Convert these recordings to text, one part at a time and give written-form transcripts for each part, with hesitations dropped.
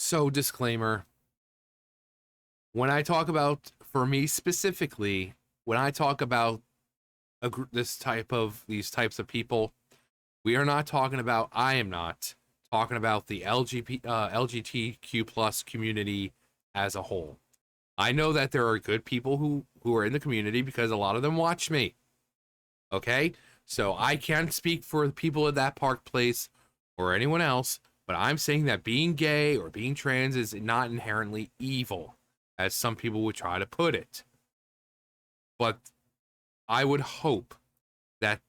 So, disclaimer, when I talk about, for me specifically, when I talk about these types of people, we are not talking about, I am not talking about the LGBTQ plus community as a whole. I know that there are good people who are in the community because a lot of them watch me. Okay? So I can't speak for the people at that park place or anyone else, but I'm saying that being gay or being trans is not inherently evil, as some people would try to put it. But I would hope that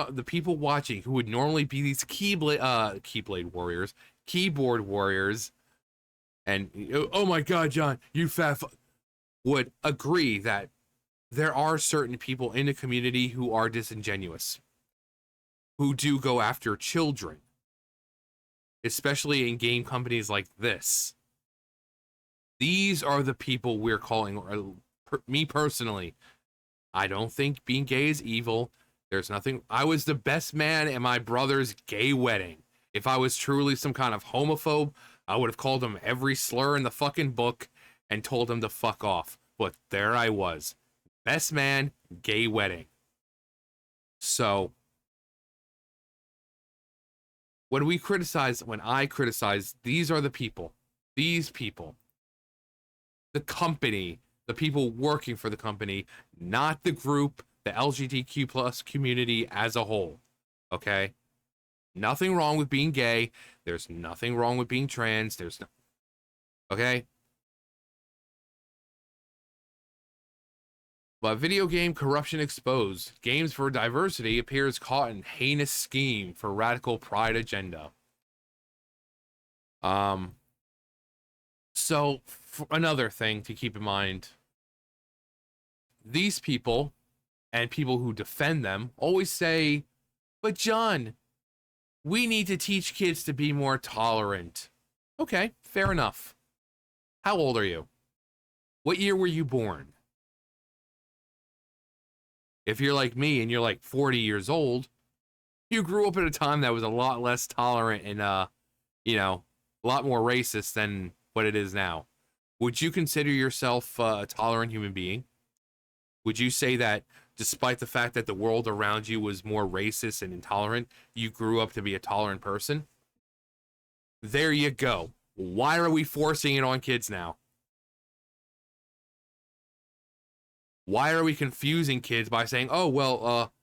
the people watching who would normally be these keyblade warriors, keyboard warriors, and oh my god, John, you would agree that there are certain people in the community who are disingenuous, who do go after children, especially in game companies like this. These are the people we're calling, me personally. I don't think being gay is evil. There's nothing. I was the best man at my brother's gay wedding. If I was truly some kind of homophobe, I would have called him every slur in the fucking book and told him to fuck off. But there I was. Best man, gay wedding. So, when I criticize, these are the people. These people. The company. The people working for the company, not the group, the LGBTQ plus community as a whole. Okay? Nothing wrong with being gay. There's nothing wrong with being trans. Okay? But video game corruption exposed. Games4Diversity appears caught in heinous scheme for radical pride agenda. So another thing to keep in mind, these people and people who defend them always say, but John, we need to teach kids to be more tolerant. Okay, fair enough. How old are you? What year were you born? If you're like me and you're like 40 years old, you grew up at a time that was a lot less tolerant and, a lot more racist than what it is now. Would you consider yourself a tolerant human being? Would you say that despite the fact that the world around you was more racist and intolerant, you grew up to be a tolerant person? There you go. Why are we forcing it on kids now? Why are we confusing kids by saying, "Oh, well,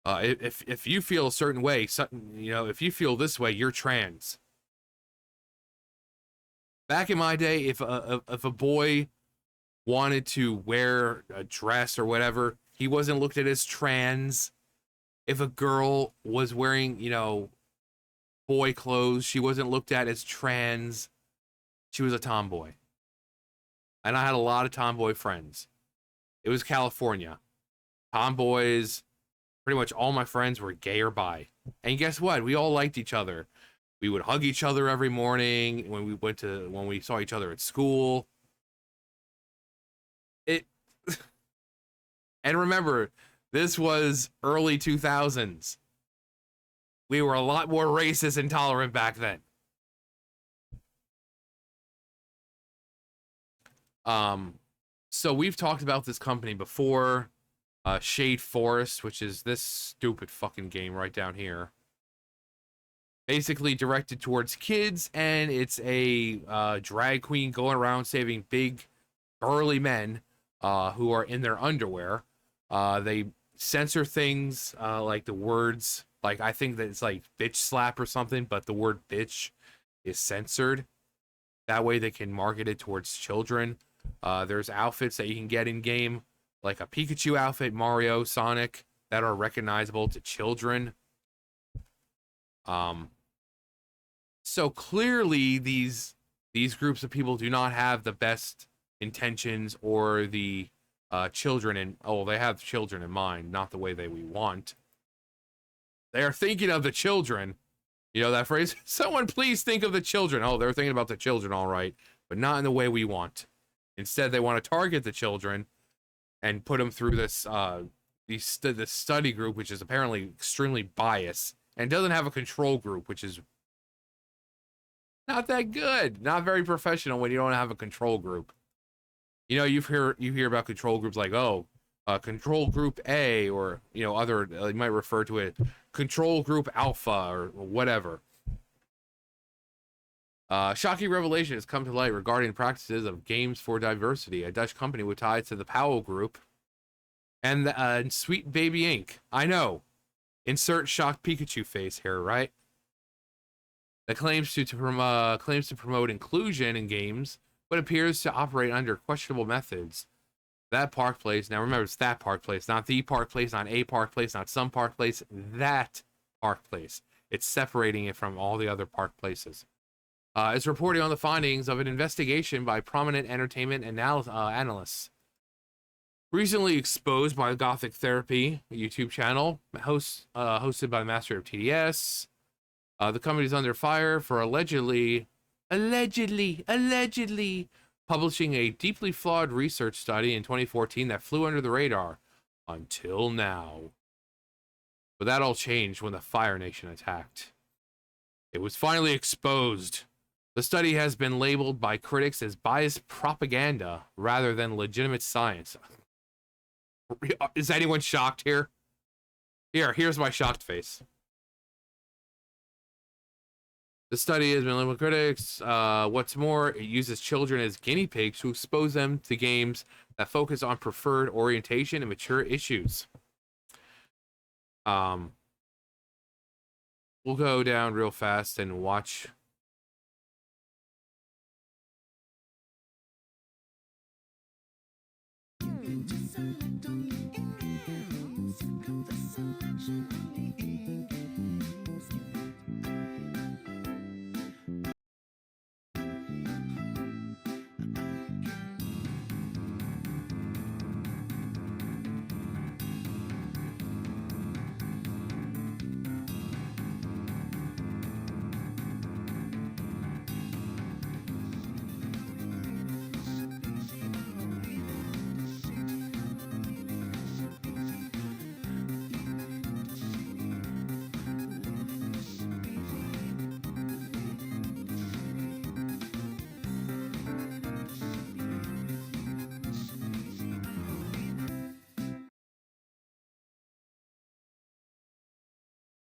if you feel a certain way, if you feel this way, you're trans." Back in my day, if a boy wanted to wear a dress or whatever, he wasn't looked at as trans. If a girl was wearing, boy clothes, she wasn't looked at as trans. She was a tomboy. And I had a lot of tomboy friends. It was California. Tomboys, pretty much all my friends were gay or bi. And guess what? We all liked each other. We would hug each other every morning when we saw each other at school. And remember, this was early 2000s. We were a lot more racist and intolerant back then. So we've talked about this company before, Shade Forest, which is this stupid fucking game right down here. Basically directed towards kids, and it's a drag queen going around saving big, burly men who are in their underwear. They censor things like the words, like I think that it's like bitch slap or something, but the word bitch is censored. That way they can market it towards children. There's outfits that you can get in game, like a Pikachu outfit, Mario, Sonic, that are recognizable to children. So clearly these groups of people do not have the best intentions or the children they have children in mind, not the way we want. They are thinking of the children. You know that phrase? Someone please think of the children. Oh, they're thinking about the children, all right, but not in the way we want. Instead, they want to target the children and put them through this this study group, which is apparently extremely biased and doesn't have a control group, which is not that good. Not very professional when you don't have a control group. You know, you hear about control groups like, oh, control group A, or you know, other you might refer to it control group alpha or whatever. Shocking revelation has come to light regarding practices of Games4Diversity, a Dutch company with ties to the Powell Group and Sweet Baby Inc. I know. Insert shocked Pikachu face here, right? That claims to promote inclusion in games, but appears to operate under questionable methods. That Park Place. Now remember, it's that Park Place, not the Park Place, not a Park Place, not some Park Place. That Park Place. It's separating it from all the other Park Places. Is reporting on the findings of an investigation by prominent entertainment analysts. Recently exposed by Gothic Therapy, a YouTube channel hosted by the Master of TDS. The company is under fire for allegedly publishing a deeply flawed research study in 2014 that flew under the radar until now. But that all changed when the Fire Nation attacked. It was finally exposed. The study has been labeled by critics as biased propaganda rather than legitimate science. Is anyone shocked here? Here's my shocked face. The study has been labeled by critics. What's more, it uses children as guinea pigs to expose them to games that focus on preferred orientation and mature issues. We'll go down real fast and watch.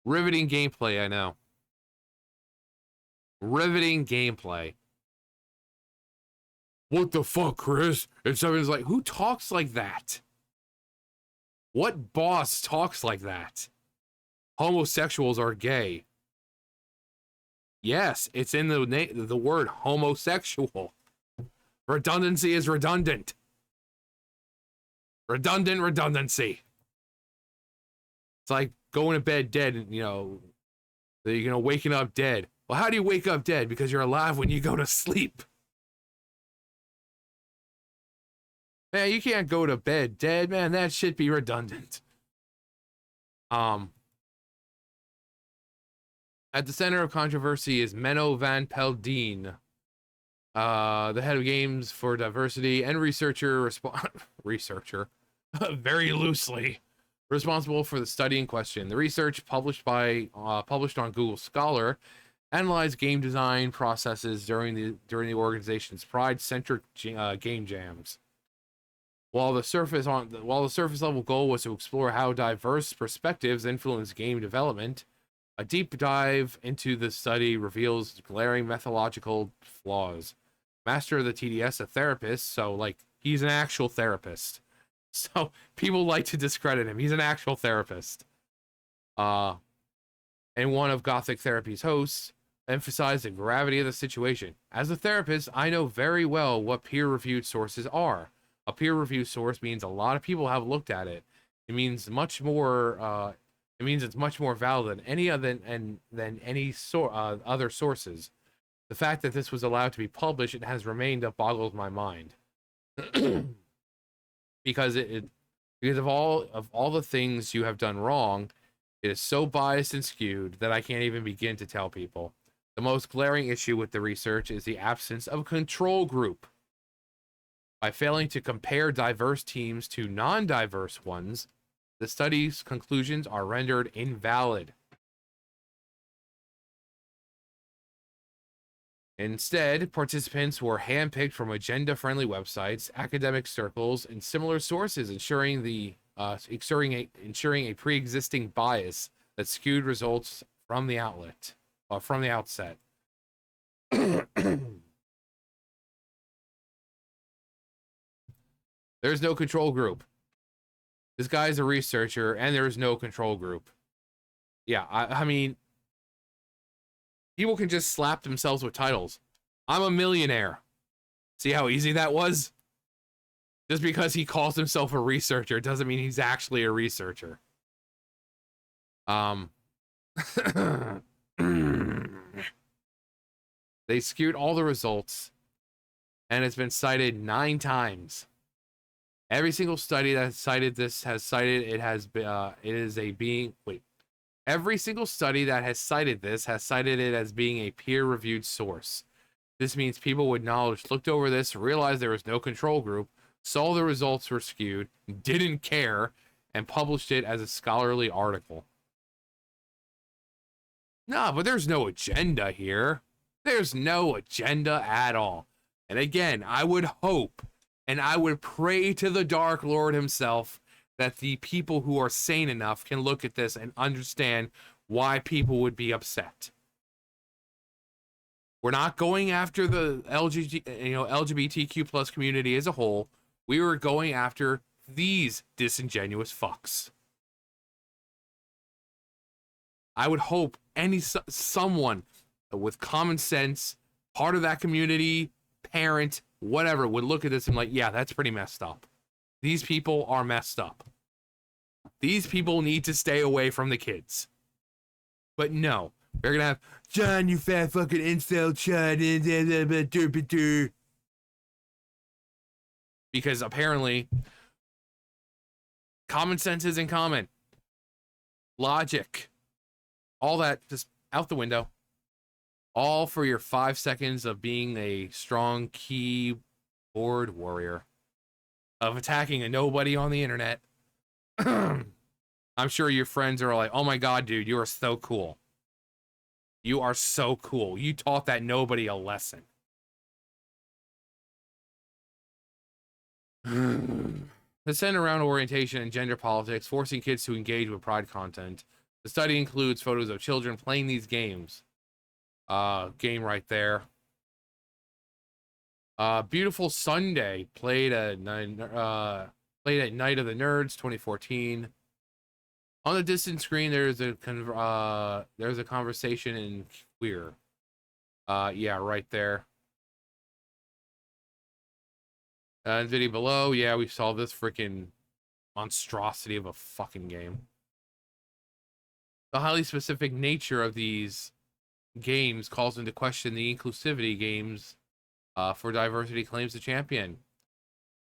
Riveting gameplay, I know. Riveting gameplay. What the fuck, Chris? And someone's like, who talks like that? What boss talks like that? Homosexuals are gay. Yes, it's in the word homosexual. Redundancy is redundant. Redundancy. It's like going to bed dead, and you know, waking up dead. Well, how do you wake up dead? Because you're alive when you go to sleep. Man, you can't go to bed dead, man. That should be redundant. At the center of controversy is Menno van Peldeen, the head of Games4Diversity and researcher, very loosely, responsible for the study in question. The research published on Google Scholar analyzed game design processes during the organization's pride-centric game jams. While the surface level goal was to explore how diverse perspectives influence game development, a deep dive into the study reveals glaring methodological flaws. Master of the TDS, a therapist, so like he's an actual therapist. So people like to discredit him. He's an actual therapist. And one of Gothic Therapy's hosts emphasized the gravity of the situation. As a therapist, I know very well what peer-reviewed sources are. A peer-reviewed source means a lot of people have looked at it. It means much more. It means it's much more valid than any other than any other sources. The fact that this was allowed to be published and has remained up boggles my mind. because because of all the things you have done wrong, it is so biased and skewed that I can't even begin to tell people. The most glaring issue with the research is the absence of a control group. By failing to compare diverse teams to non-diverse ones, the study's conclusions are rendered invalid. Instead, participants were handpicked from agenda-friendly websites, academic circles, and similar sources, ensuring a pre-existing bias that skewed results from the outset. There's no control group. This guy's a researcher, and there's no control group. Yeah, I mean, people can just slap themselves with titles. I'm a millionaire. See how easy that was? Just because he calls himself a researcher doesn't mean he's actually a researcher. They skewed all the results, and it's been cited 9 times. Every single study that cited this has cited it has been every single study that has cited this has cited it as being a peer-reviewed source. This means people with knowledge looked over this, realized there was no control group, saw the results were skewed, didn't care, and published it as a scholarly article. Nah, but there's no agenda here. There's no agenda at all. And again, I would hope and I would pray to the Dark Lord himself that the people who are sane enough can look at this and understand why people would be upset. We're not going after the LGBTQ plus community as a whole. We were going after these disingenuous fucks. I would hope someone with common sense, part of that community, parent, whatever, would look at this and like, yeah, that's pretty messed up. These people are messed up. These people need to stay away from the kids. But no, they're gonna have, John, you fat fucking incel chud. Because apparently, common sense isn't common. Logic. All that just out the window. All for your 5 seconds of being a strong keyboard warrior. Of attacking a nobody on the internet. I'm sure your friends are like, oh my god, dude, you are so cool. You are so cool. You taught that nobody a lesson. The center around orientation and gender politics, forcing kids to engage with pride content. The study includes photos of children playing these games. Game right there. Beautiful Sunday played at Night of the Nerds 2014. On the distant screen, there's a conversation in queer. Yeah, right there. And video below, yeah, we saw this freaking monstrosity of a fucking game. The highly specific nature of these games calls into question the inclusivity Games4Diversity claims to champion.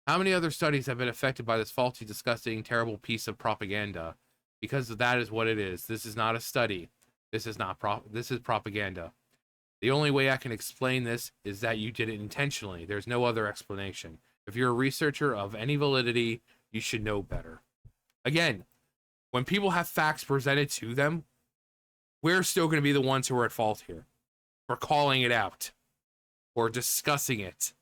How many other studies have been affected by this faulty, disgusting, terrible piece of propaganda? Because that is what it is. This is not a study. This is propaganda. The only way I can explain this is that you did it intentionally. There's no other explanation. If you're a researcher of any validity, you should know better. Again, when people have facts presented to them, we're still going to be the ones who are at fault here for calling it out or discussing it.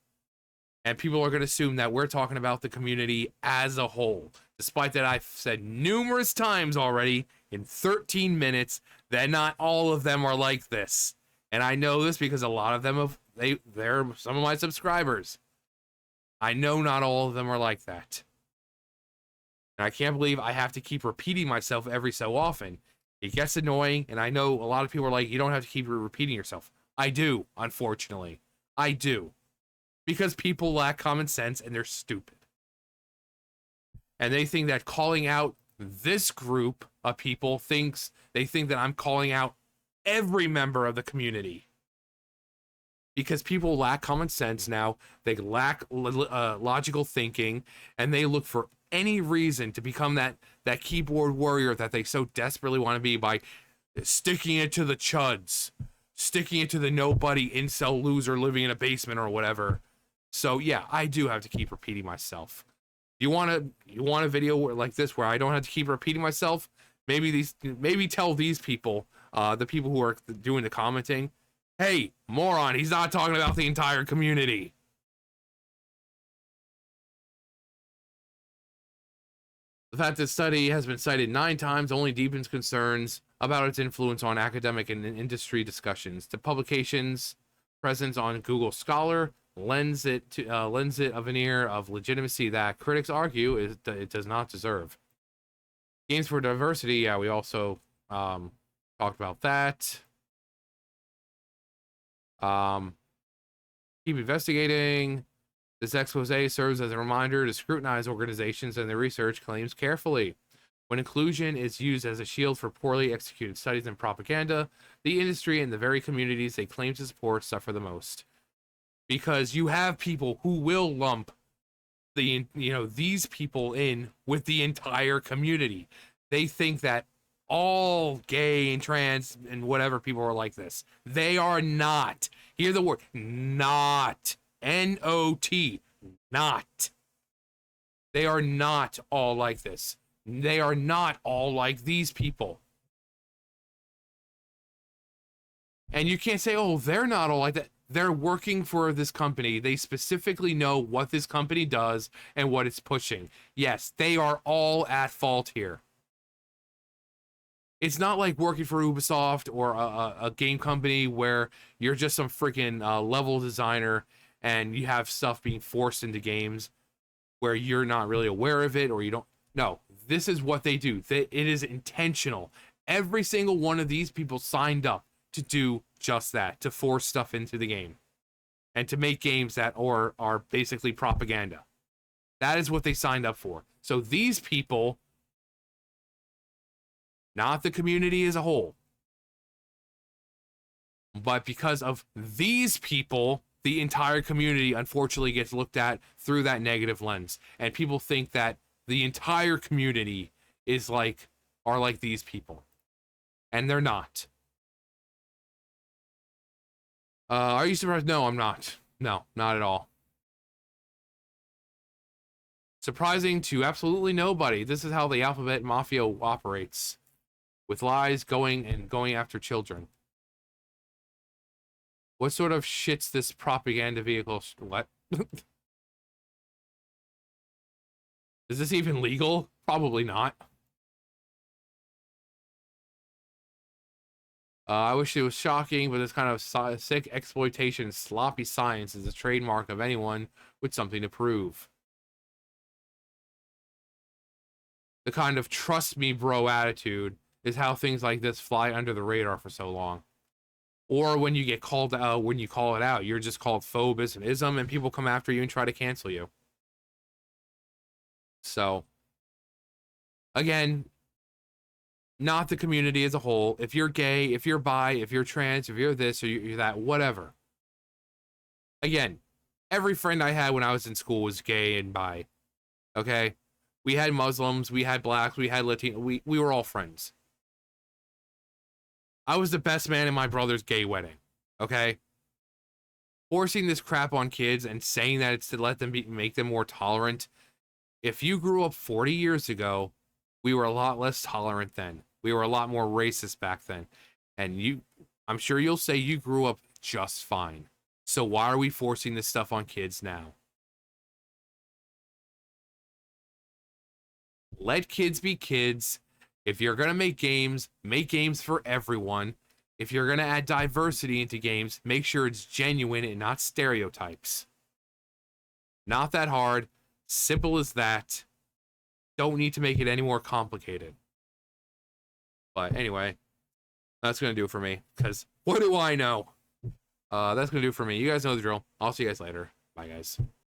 And people are going to assume that we're talking about the community as a whole, despite that I've said numerous times already in 13 minutes that not all of them are like this. And I know this because a lot of them they're some of my subscribers. I know not all of them are like that. And I can't believe I have to keep repeating myself every so often. It gets annoying, and I know a lot of people are like, you don't have to keep repeating yourself. I do, unfortunately. I do. Because people lack common sense and they're stupid. And they think that calling out this group of people they think that I'm calling out every member of the community. Because people lack common sense now, they lack logical thinking, and they look for any reason to become that keyboard warrior that they so desperately want to be by sticking it to the chuds, sticking it to the nobody incel loser living in a basement or whatever. So yeah, I do have to keep repeating myself. You want a video like this where I don't have to keep repeating myself? Maybe tell these people, the people who are doing the commenting, Hey, moron, he's not talking about the entire community. The fact that study has been cited 9 times only deepens concerns about its influence on academic and industry discussions. The publication's presence on Google Scholar lends it a veneer of legitimacy that critics argue it does not deserve. Games4Diversity, yeah, we also talked about that. Keep investigating. This expose serves as a reminder to scrutinize organizations and their research claims carefully. When inclusion is used as a shield for poorly executed studies and propaganda, the industry and the very communities they claim to support suffer the most. Because you have people who will lump these people in with the entire community. They think that all gay and trans and whatever people are like this. They are not. Hear the word not. N-O-T. Not. They are not all like this. They are not all like these people. And you can't say, oh, they're not all like that. They're working for this company. They specifically know what this company does and what it's pushing. Yes, they are all at fault here. It's not like working for Ubisoft or a game company where you're just some freaking level designer and you have stuff being forced into games where you're not really aware of it or you don't. No, this is what they do. It is intentional. Every single one of these people signed up to do just that, to force stuff into the game and to make games that are basically propaganda. That is what they signed up for. So these people, not the community as a whole, but because of these people, the entire community unfortunately gets looked at through that negative lens. And people think that the entire community are like these people. And they're not. Are you surprised? No, I'm not. No, not at all. Surprising to absolutely nobody. This is how the alphabet mafia operates. With lies going after children. What sort of shit's this propaganda vehicle? What? Is this even legal? Probably not. I wish it was shocking, but this kind of sick exploitation, sloppy science is a trademark of anyone with something to prove. The kind of trust me bro attitude is how things like this fly under the radar for so long. Or when you get called out, when you call it out, you're just called phobis and ism, and people come after you and try to cancel you. So, again, not the community as a whole. If you're gay, if you're bi, if you're trans, if you're this or you're that, whatever. Again, every friend I had when I was in school was gay and bi. Okay? We had Muslims, we had blacks, we had Latino, we were all friends. I was the best man in my brother's gay wedding. Okay? Forcing this crap on kids and saying that it's to let them make them more tolerant. If you grew up 40 years ago, we were a lot less tolerant then. We were a lot more racist back then. And I'm sure you'll say you grew up just fine. So why are we forcing this stuff on kids now? Let kids be kids. If you're going to make games for everyone. If you're going to add diversity into games, make sure it's genuine and not stereotypes. Not that hard. Simple as that. Don't need to make it any more complicated. But anyway, that's going to do it for me. Because what do I know? That's going to do it for me. You guys know the drill. I'll see you guys later. Bye, guys.